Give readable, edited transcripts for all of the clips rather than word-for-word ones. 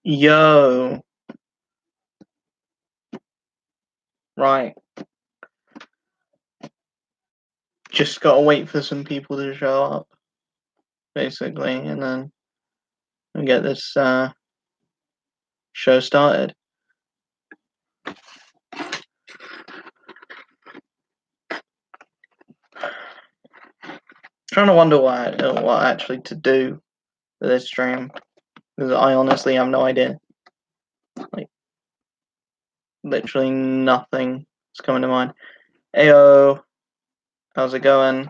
Yo, right. Just gotta wait for some people to show up, basically, and then we get this show started. Trying to wonder what actually to do for this stream, because I honestly have no idea. Like, literally nothing is coming to mind. Ayo, how's it going?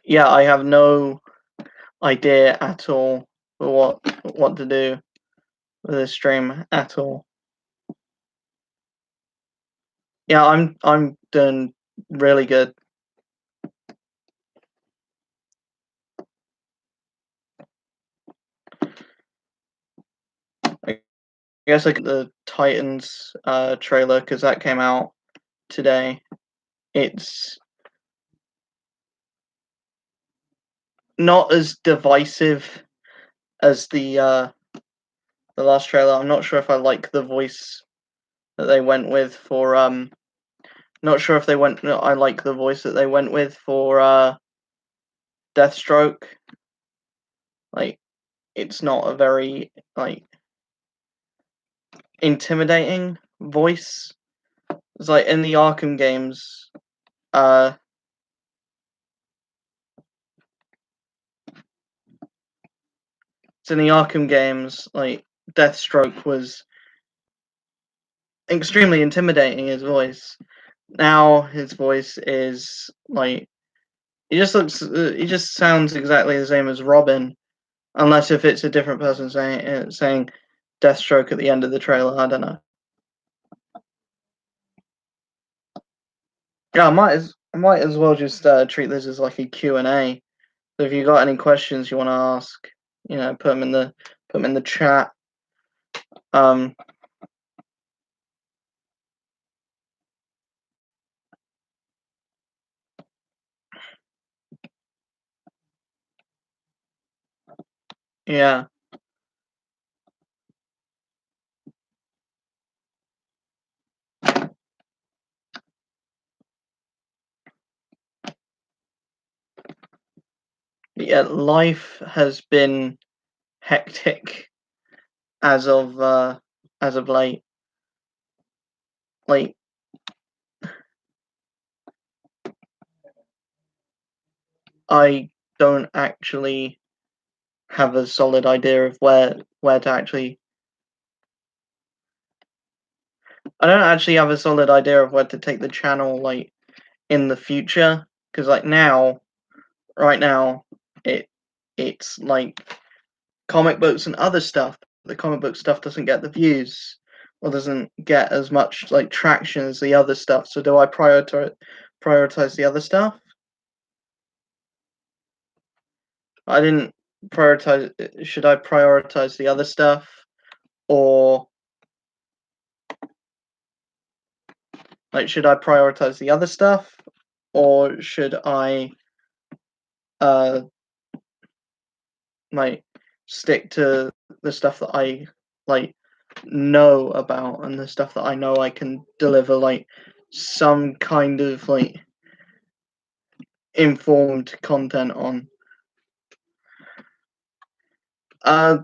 Yeah, I have no idea at all for what to do with this stream at all. Yeah, I'm doing really good. I guess like the Titans trailer, because that came out today. It's not as divisive as the last trailer. I'm not sure if I like the voice that they went with for not sure if they went no, I like the voice that they went with for Deathstroke. Like, it's not a very like intimidating voice. It's like in the Arkham games, uh like Deathstroke was extremely intimidating, his voice. Now his voice is like he just sounds exactly the same as Robin, unless if it's a different person saying Deathstroke at the end of the trailer. I don't know. Yeah, I might as well just treat this as like a Q&A. So if you got any questions you want to ask, put them in the chat. Um, yeah. Yeah, life has been hectic as of late. Like, I don't actually have a solid idea of where to actually. I don't actually have a solid idea of where to take the channel like in the future, because like right now, it's like comic books and other stuff. The comic book stuff doesn't get the views or doesn't get as much like traction as the other stuff. So do I prioritize the other stuff? I didn't prioritize. Should I prioritize the other stuff, or like should I prioritize the other stuff, or should I uh like stick to the stuff that I like know about and the stuff that I know I can deliver like some kind of like informed content on. Uh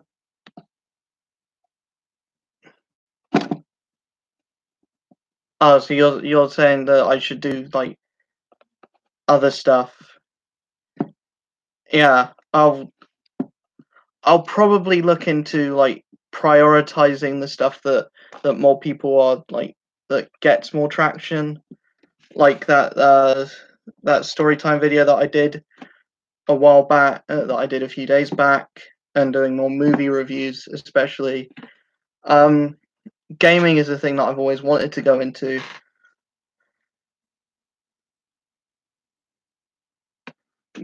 oh, so you're saying that I should do like other stuff. Yeah, I'll probably look into like prioritizing the stuff that more people are like that gets more traction, like that story time video that I did a while back, that I did a few days back, and doing more movie reviews, especially. Um, Gaming is a thing that I've always wanted to go into.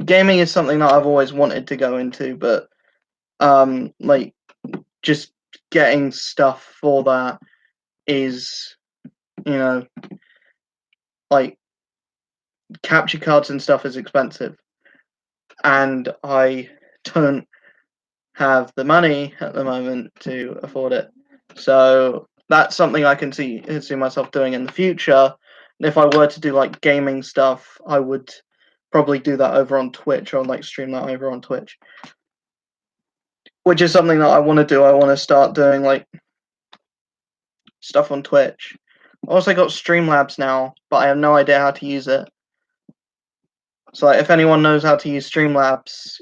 Gaming is something that I've always wanted to go into, but like just getting stuff for that is, you know, like capture cards and stuff is expensive. and I don't have the money at the moment to afford it. So that's something I can see myself doing in the future. And if I were to do like gaming stuff, I would probably do that over on Twitch, or like stream that over on Twitch, which is something that I want to do. I want to start doing like stuff on Twitch. I also got Streamlabs now, but I have no idea how to use it. So like, if anyone knows how to use Streamlabs,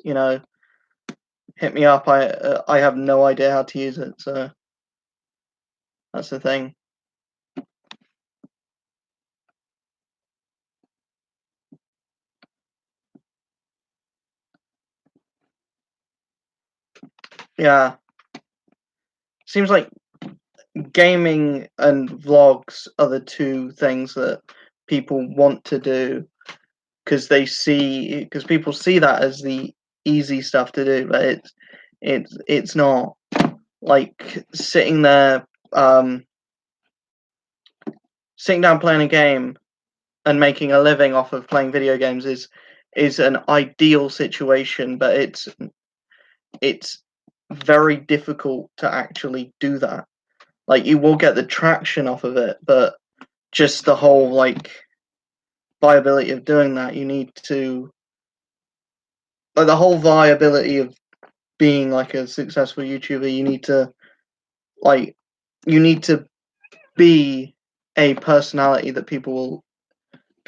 hit me up. I have no idea how to use it, so that's the thing. Yeah, seems like gaming and vlogs are the two things that people want to do because people see that as the easy stuff to do, but it's not. Like sitting there, sitting down playing a game and making a living off of playing video games is an ideal situation, but it's very difficult to actually do that. Like you will get the traction off of it, but just the whole like viability of doing that, you need to like the whole viability of being like a successful YouTuber, like you need to be a personality that people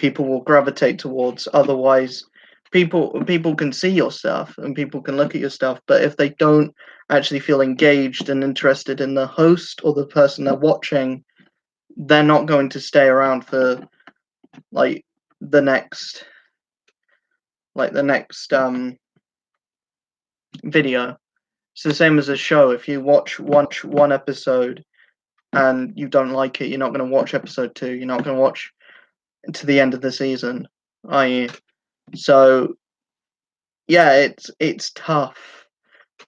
will gravitate towards. Otherwise, people can see your stuff and people can look at your stuff, but if they don't actually feel engaged and interested in the host or the person they're watching, they're not going to stay around for like the next the next video. It's the same as a show. If you watch one episode and you don't like it, you're not going to watch episode 2. You're not going to watch to the end of the season, are you? So yeah, it's tough,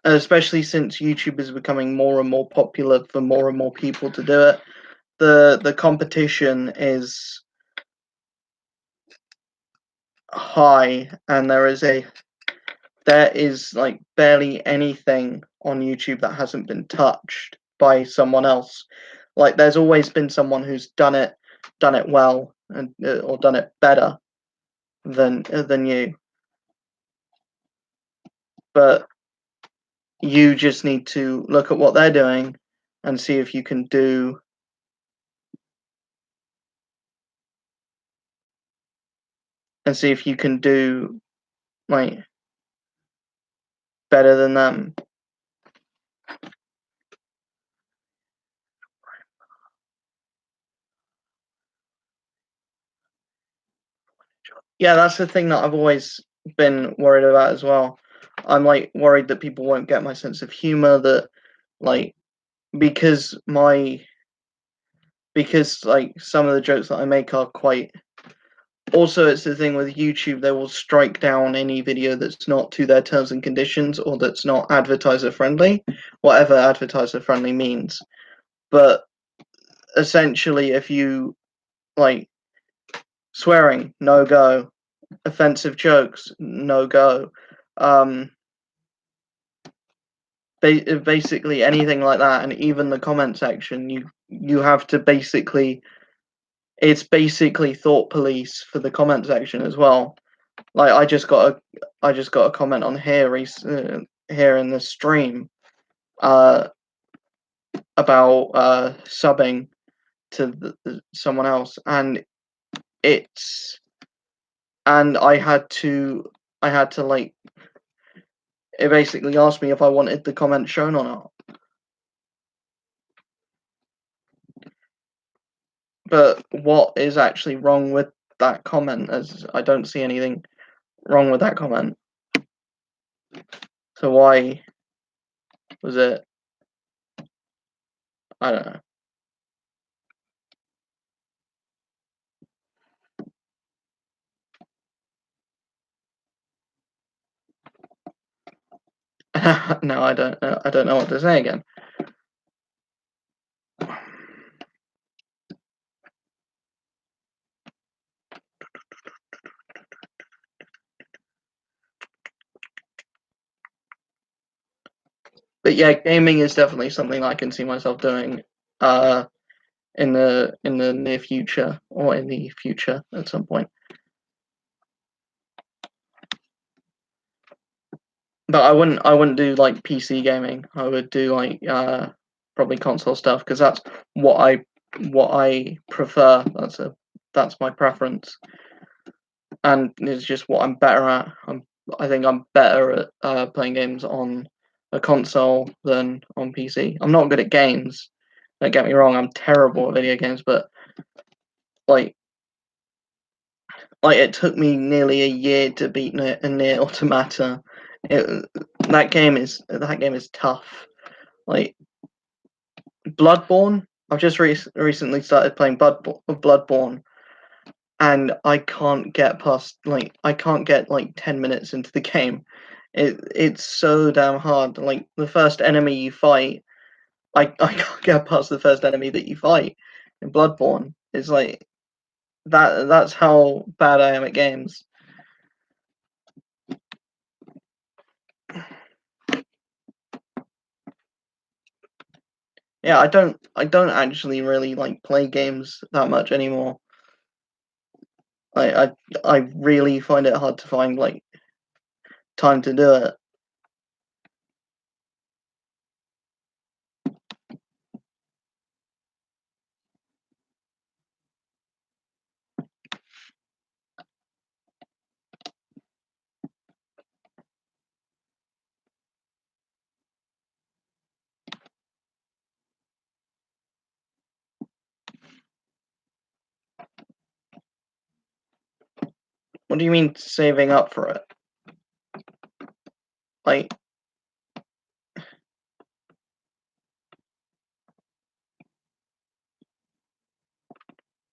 especially since YouTube is becoming more and more popular for more and more people to do it. The competition is high, and there is like barely anything on YouTube that hasn't been touched by someone else. Like there's always been someone who's done it well, and or done it better than you. But you just need to look at what they're doing and see if you can do like better than them. Yeah, that's the thing that I've always been worried about as well. I'm like worried that people won't get my sense of humor, that like because my because like some of the jokes that I make are quite. Also, it's the thing with YouTube, they will strike down any video that's not to their terms and conditions or that's not advertiser friendly, whatever advertiser friendly means. But essentially, if you like swearing, no go, offensive jokes, no go, um, basically anything like that, and even the comment section, you have to basically. It's basically thought police for the comment section as well. Like I just got a comment on here here in the stream uh, about subbing to someone else, and it's and I had to like it basically asked me if I wanted the comment shown or not. But what is actually wrong with that comment? As I don't see anything wrong with that comment. So why was it? I don't know. No, I don't know. I don't know what to say again. yeah, gaming is definitely something I can see myself doing in the near future, or in the future at some point. But I wouldn't do like PC gaming. I would do like probably console stuff, because that's what I prefer. That's my preference, and it's just what I'm better at. I think I'm better at playing games on a console than on PC. I'm not good at games. Don't get me wrong. I'm terrible at video games, but like it took me nearly a year to beat Nier Automata. That game is tough. Like Bloodborne, I've just recently started playing Bloodborne, and I can't get past I can't get 10 minutes into the game. It's so damn hard. Like the first enemy you fight, I can't get past the first enemy that you fight in Bloodborne. It's like that's how bad I am at games. Yeah, I don't actually really play games that much anymore. I really find it hard to find time to do it. What do you mean saving up for it? Like,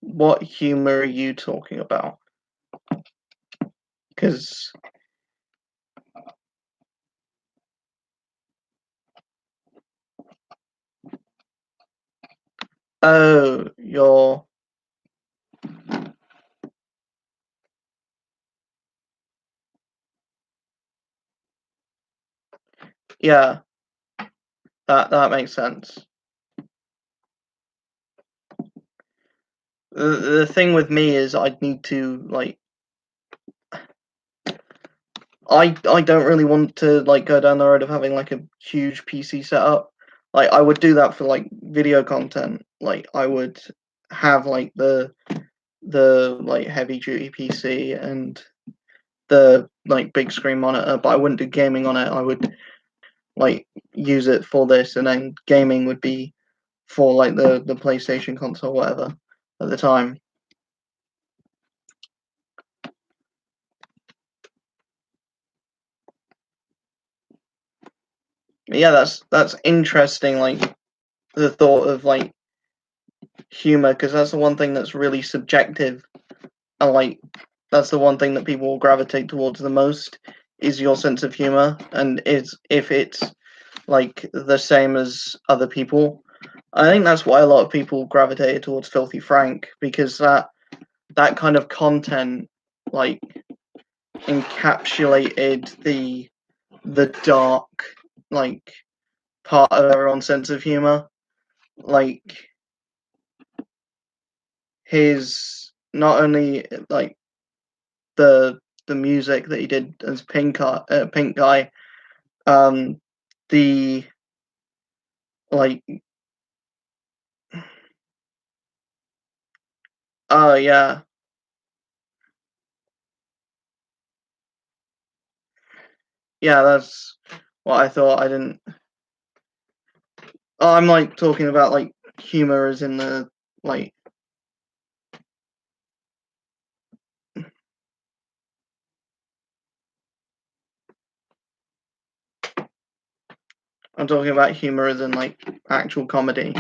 what humor are you talking about? Because oh, yeah, that makes sense. The thing with me is I'd need to I don't really want to go down the road of having a huge PC setup. I would do that for video content. I would have the heavy duty PC and the big screen monitor, but I wouldn't do gaming on it. I would use it for this, and then gaming would be for the PlayStation console, whatever, at the time. Yeah, that's interesting. The thought of humor, because that's the one thing that's really subjective, and that's the one thing that people will gravitate towards the most, is your sense of humor, and is if it's the same as other people. I think that's why a lot of people gravitated towards Filthy Frank, because that kind of content encapsulated the dark part of everyone's sense of humor. His not only the music that he did as Pink Guy, the oh yeah, that's what I thought. I didn't. Oh, I'm talking about humor as in the I'm talking about humor as in actual comedy.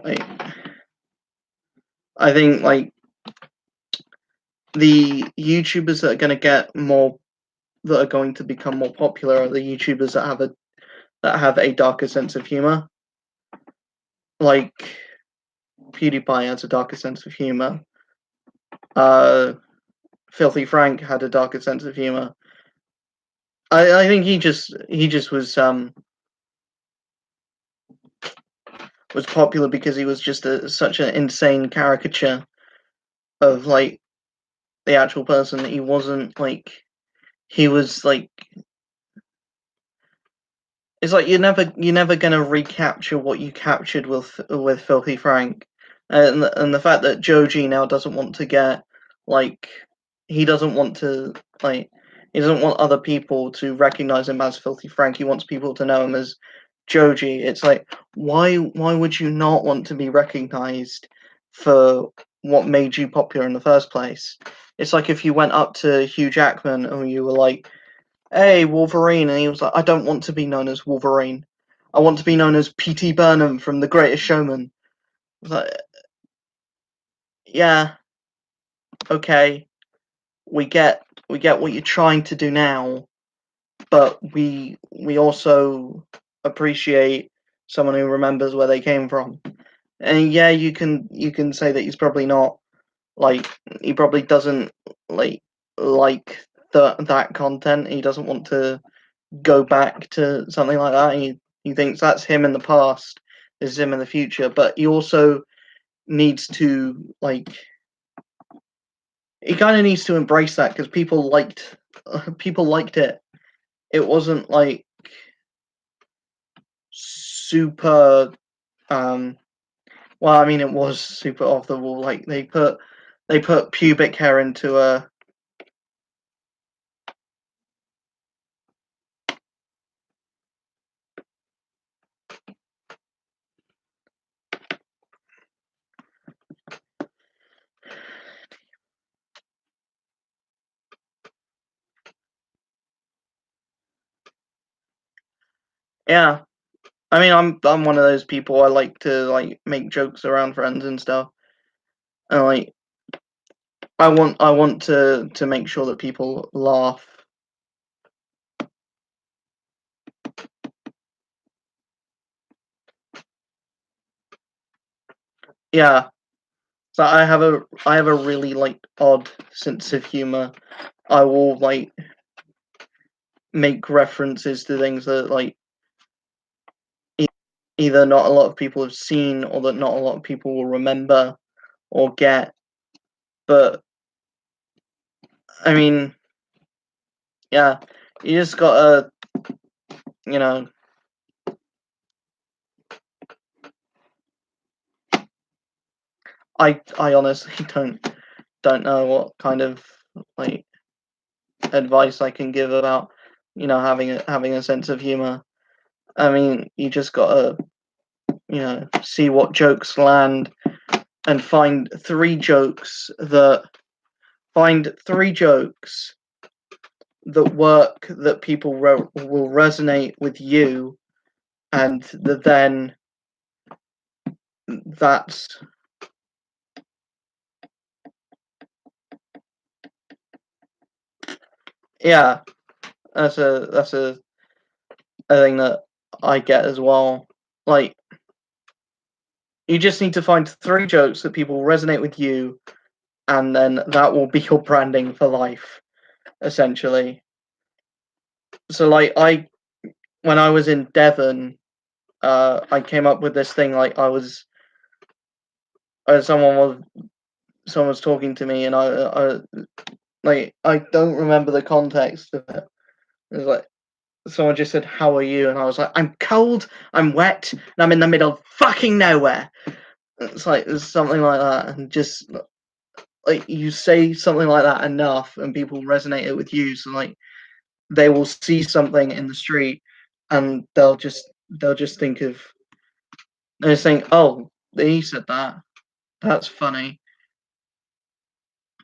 Like I think the YouTubers that are going to get more, that are going to become more popular, are the YouTubers that have a darker sense of humor. Like PewDiePie has a darker sense of humor. Filthy Frank had a darker sense of humor. I think he just was was popular because he was just such an insane caricature of like the actual person. He wasn't like he was like it's like you're never gonna recapture what you captured with Filthy Frank, and the fact that Joji now doesn't want to get like he doesn't want to like he doesn't want other people to recognize him as Filthy Frank. He wants people to know him as Joji. It's like why would you not want to be recognized for what made you popular in the first place? It's like if you went up to Hugh Jackman and you were like, "Hey, Wolverine," and he was like, "I don't want to be known as Wolverine. I want to be known as P.T. Burnham from The Greatest Showman." I was like, yeah, okay, we get what you're trying to do now, but we also appreciate someone who remembers where they came from. And yeah, you can say that he's probably not like he probably doesn't like like that content. He doesn't want to go back to something like that. He thinks that's him in the past, this is him in the future. But he also needs to like he kind of needs to embrace that because people liked it. It wasn't like super. Um, well, I mean, it was super off the wall. Like they put pubic hair into a. Yeah, I mean, I'm one of those people. I like to like make jokes around friends and stuff, and like I want to make sure that people laugh. Yeah. So I have a really like odd sense of humor. I will like make references to things that like either not a lot of people have seen or that not a lot of people will remember or get. But I mean, yeah, you just gotta, you know, I honestly don't know what kind of like advice I can give about having a sense of humor. I mean, you just gotta see what jokes land and find three jokes that work that people will resonate with you, and then that's yeah, that's a thing that I get as well. Like you just need to find three jokes that people resonate with you, and then that will be your branding for life, essentially. So like when I was in Devon, I came up with this thing. Like I was, someone was talking to me, and I don't remember the context of it. It was like someone just said, "How are you?" and I was like, "I'm cold, I'm wet, and I'm in the middle of fucking nowhere." It's like there's something like that, and just like you say something like that enough, and people resonate it with you. So like they will see something in the street, and they'll just think of they just think, "Oh, he said that. That's funny."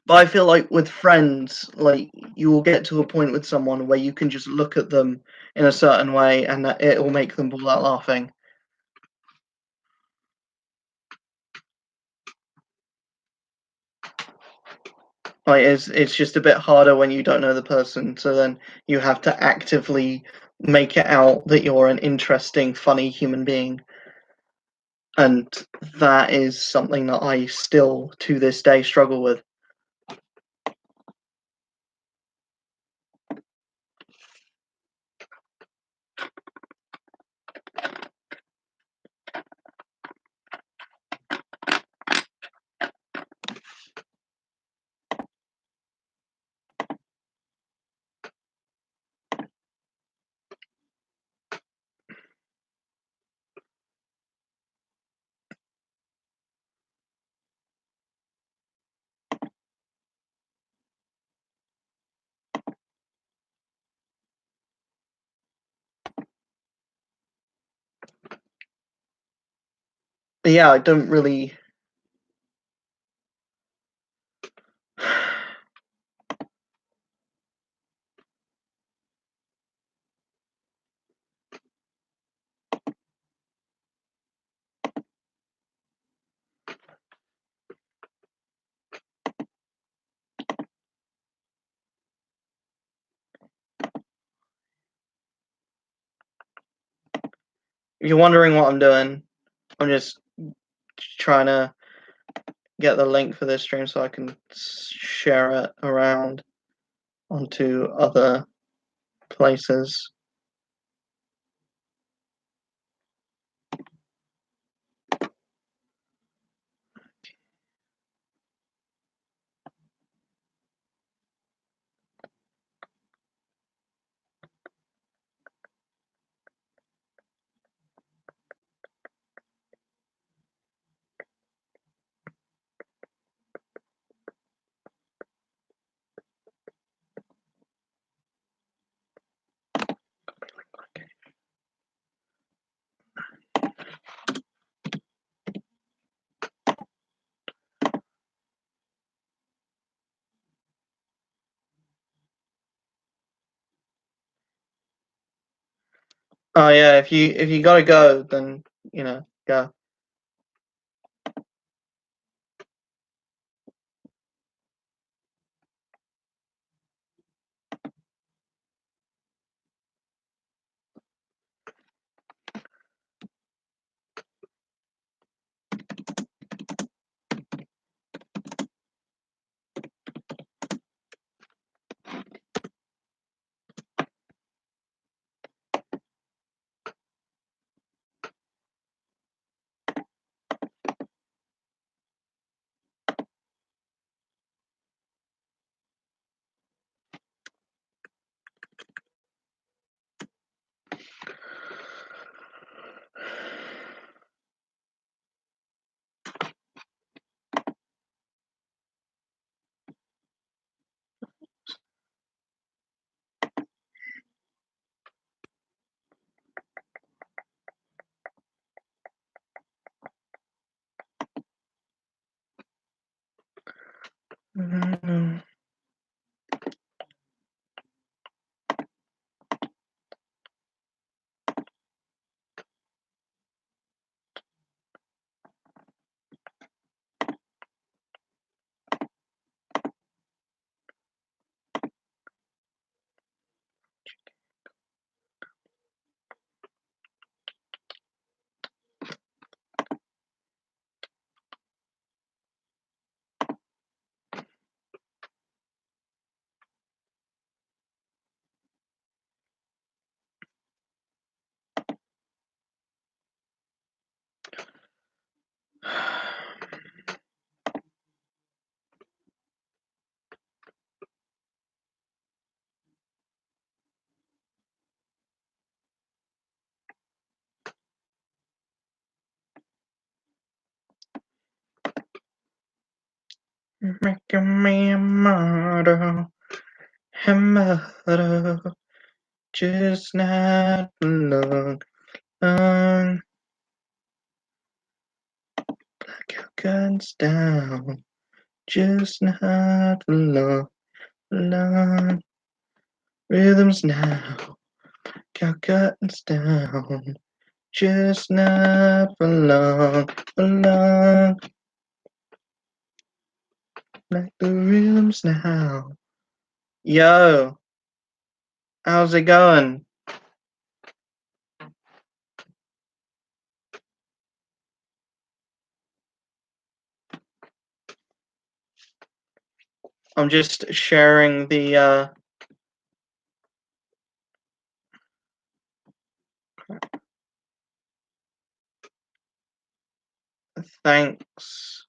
But I feel like with friends, like you will get to a point with someone where you can just look at them in a certain way, and that it will make them ball out laughing. Like it's just a bit harder when you don't know the person, so then you have to actively make it out that you're an interesting, funny human being. And that is something that I still to this day struggle with. But yeah, I don't really. If you're wondering what I'm doing, I'm just trying to get the link for this stream so I can share it around onto other places. Oh yeah, if you gotta go, then go. Making me a model, a model, just not long. Black your guns down, just not long. Rhythms now, your guns down, just not for long. Like the rhythms now. Yo, how's it going? I'm just sharing the thanks.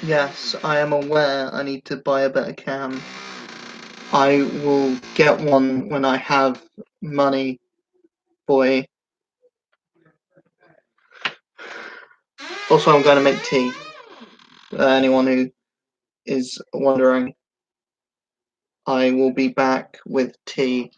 Yes, I am aware I need to buy a better cam. I will get one when I have money, boy. Also, I'm going to make tea. Anyone who is wondering, I will be back with tea.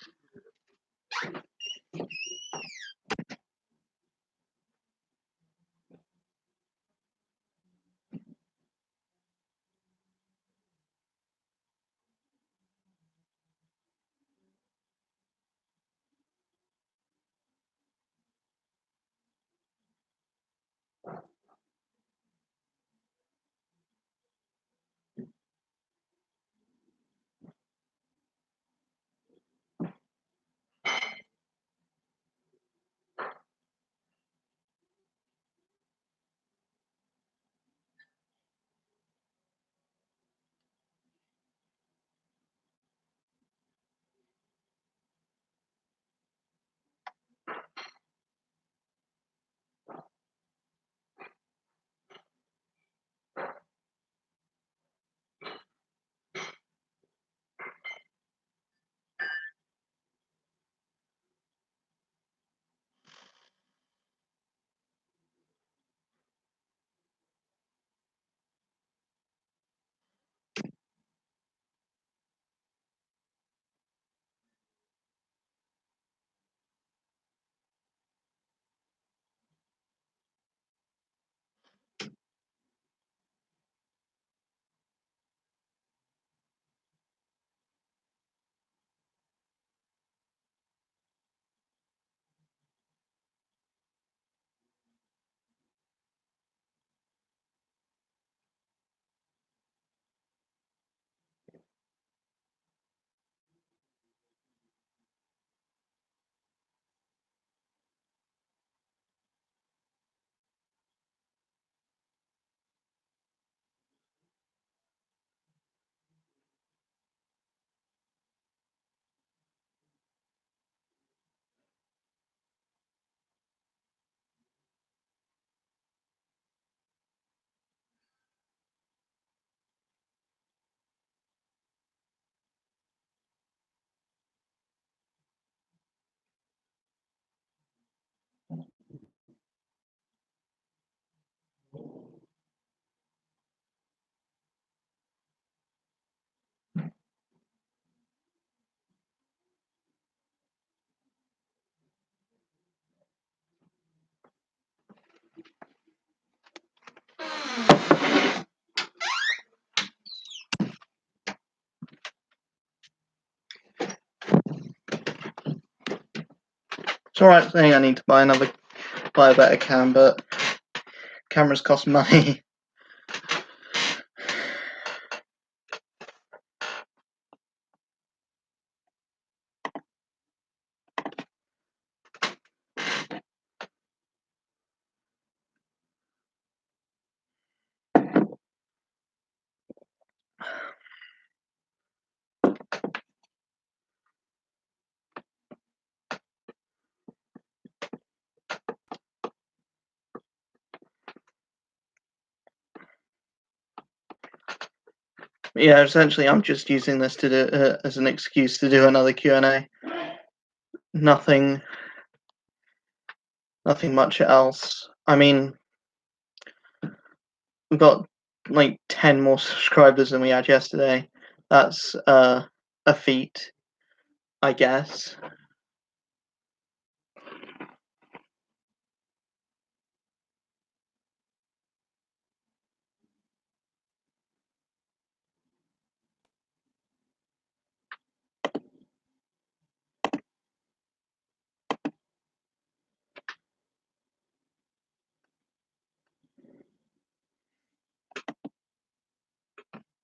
It's alright saying I need to buy a better cam, but cameras cost money. Yeah, essentially, I'm just using this to do as an excuse to do another Q&A. Nothing much else. I mean, we've got like 10 more subscribers than we had yesterday. That's a feat, I guess.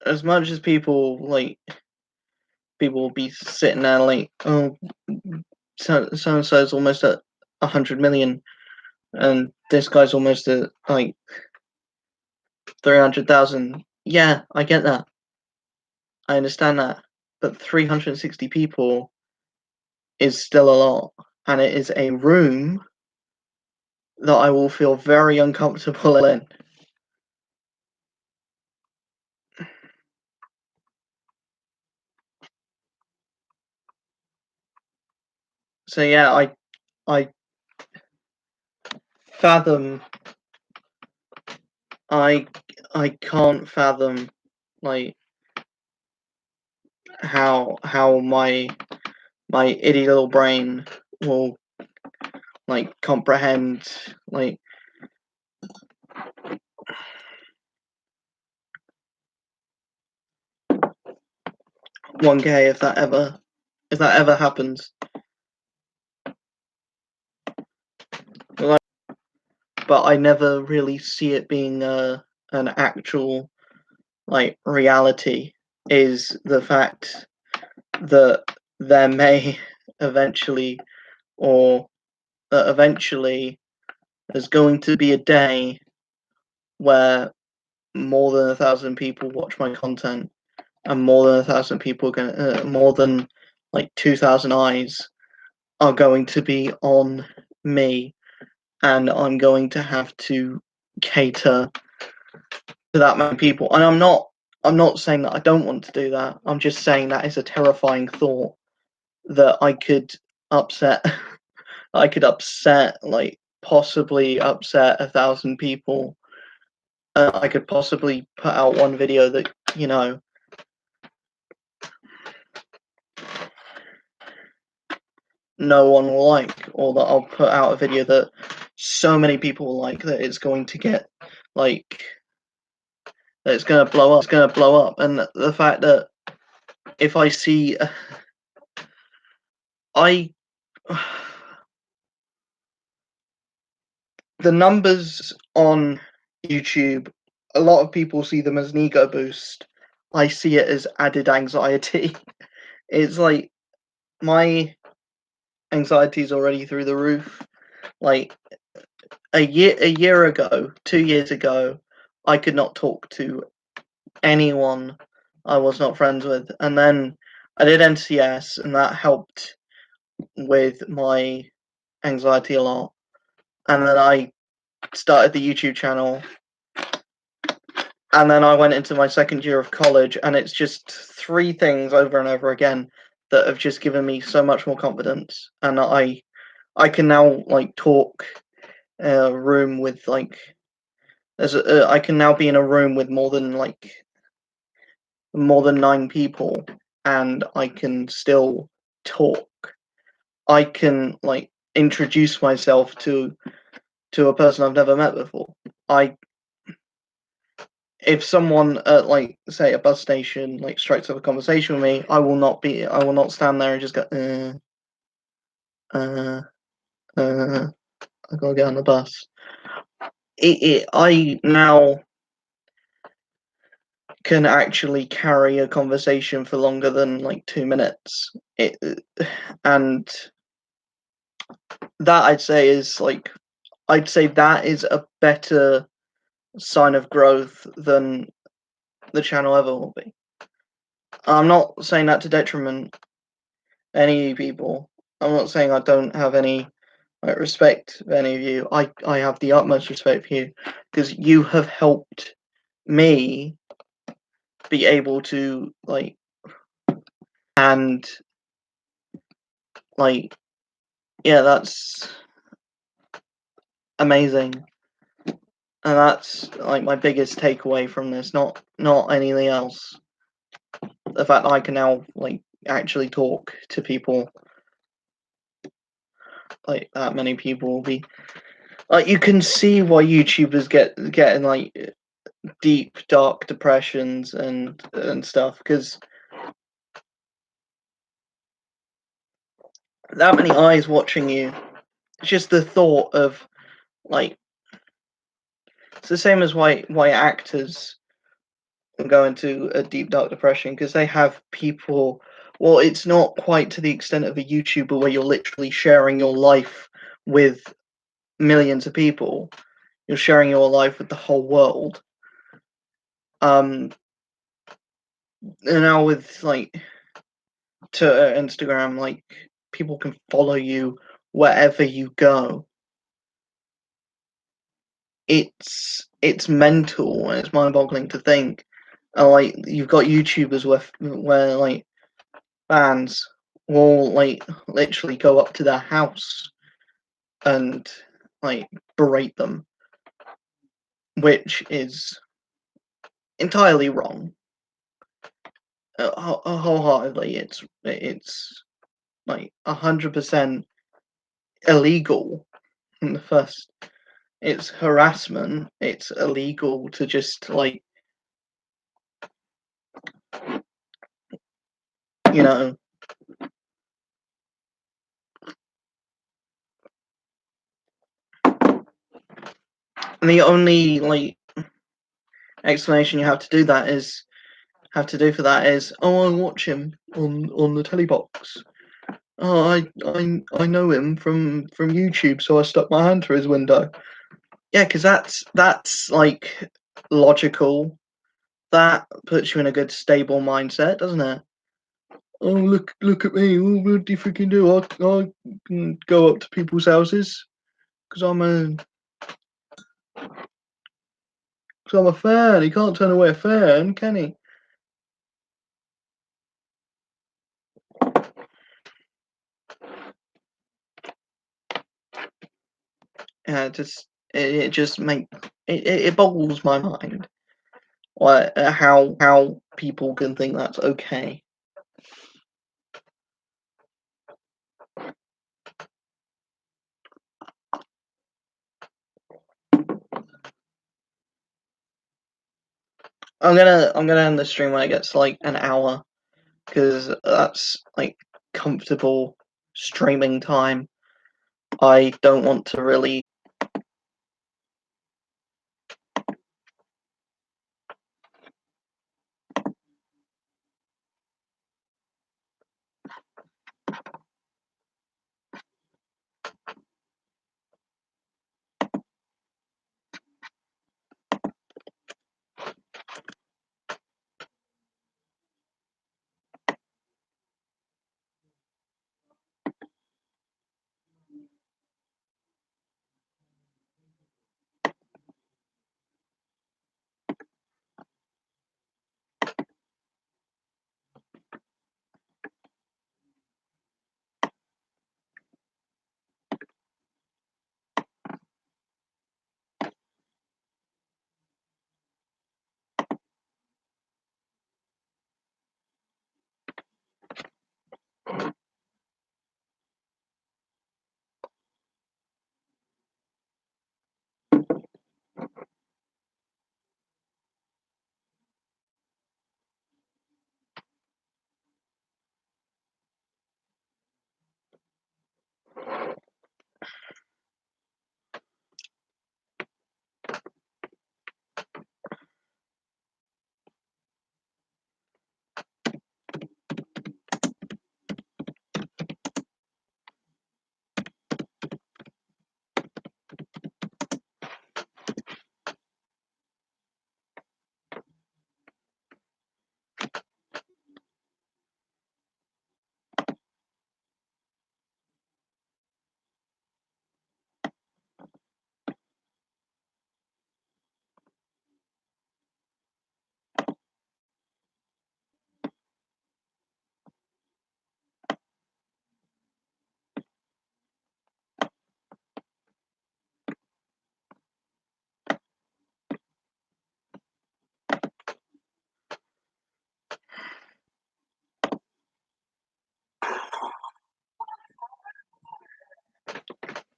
As much as people will be sitting there like, oh, so and so's almost at 100 million, and this guy's almost at like 300,000. Yeah, I get that. I understand that. But 360 people is still a lot, and it is a room that I will feel very uncomfortable in. yeah, I fathom I can't fathom like how my itty little brain will like comprehend like 1K if that ever happens. But I never really see it being an actual like reality. Is the fact that there may eventually, or that eventually there's going to be a day where more than 1,000 people watch my content, and more than 1,000 people are going more than like 2,000 eyes are going to be on me, and I'm going to have to cater to that many people. And I'm not saying that I don't want to do that. I'm just saying that is a terrifying thought that I could upset I could upset like possibly upset 1,000 people. I could possibly put out one video that, you know, no one will like, or that I'll put out a video that so many people will like that it's going to get like that it's going to blow up. And the fact that if I see I the numbers on YouTube, a lot of people see them as an ego boost. I see it as added anxiety. It's like my anxiety is already through the roof. Like a year ago, 2 years ago, I could not talk to anyone I was not friends with, and then I did NCS, and that helped with my anxiety a lot. And then I started the YouTube channel, and then I went into my second year of college, and it's just three things over and over again that have just given me so much more confidence, and I can now like talk a room with like I can now be in a room with more than 9 people, and I can still talk. I can like introduce myself to a person I've never met before. If someone at like say a bus station like strikes up a conversation with me, I will not stand there and just go uh I gotta get on the bus. I now can actually carry a conversation for longer than like 2 minutes. And that I'd say that is a better sign of growth than the channel ever will be. I'm not saying that to detriment any people. I'm not saying I don't have any like respect for any of you. I have the utmost respect for you because you have helped me be able to like and like yeah, that's amazing. And that's like my biggest takeaway from this, not anything else. The fact that I can now like actually talk to people, like that many people will be like, you can see why YouTubers getting like deep dark depressions and stuff, because that many eyes watching you, it's just the thought of like, it's the same as why actors go into a deep dark depression, because they have people. Well, it's not quite to the extent of a YouTuber where you're literally sharing your life with millions of people. You're sharing your life with the whole world. And now with like Twitter, Instagram, like people can follow you wherever you go. It's mental and it's mind-boggling to think. And like you've got YouTubers where like fans will like literally go up to their house and like berate them, which is entirely wrong. Wholeheartedly, it's like 100% illegal. In the first, it's harassment. It's illegal to just like you know. And the only like explanation you have to do that is have to do for that is, oh, I watch him on the telly box. Oh, I know him from YouTube, so I stuck my hand through his window. Yeah, because that's like logical. That puts you in a good stable mindset, doesn't it? Oh, look at me! Oh, what do you freaking do? I can go up to people's houses because I'm a fan. He can't turn away a fan, can he? Yeah, it just it boggles my mind. What how people can think that's okay. I'm gonna end the stream when it gets like an hour because that's like comfortable streaming time. I don't want to really.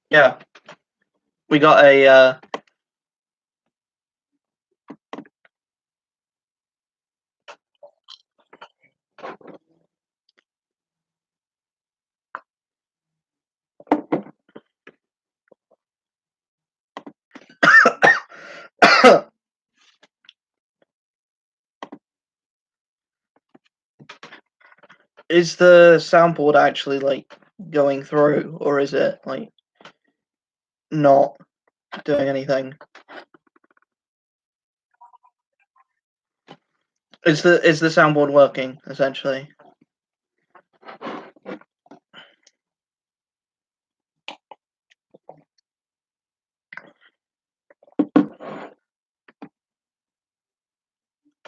Yeah, we got a. Is the soundboard actually like going through, or is it like not doing anything? Is the soundboard working essentially?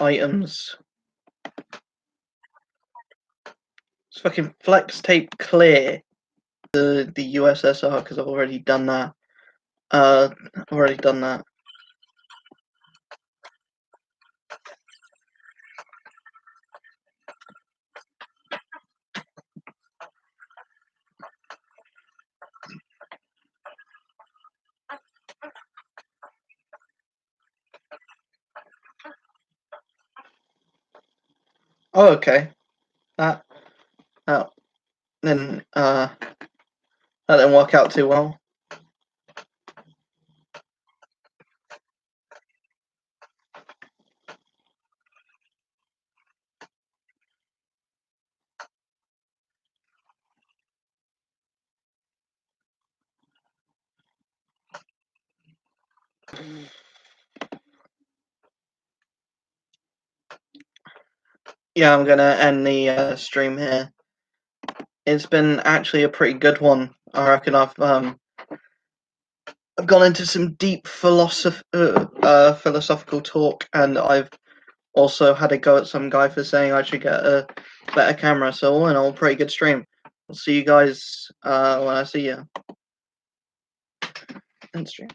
Items. fucking flex tape clear the USSR because I've already done that. Already done that. Oh, okay. That then that didn't work out too well. Yeah, I'm gonna end the stream here. It's been actually a pretty good one. I reckon I've gone into some deep philosophical talk, and I've also had a go at some guy for saying I should get a better camera. So all in all, pretty good stream. I'll see you guys when I see you. End stream.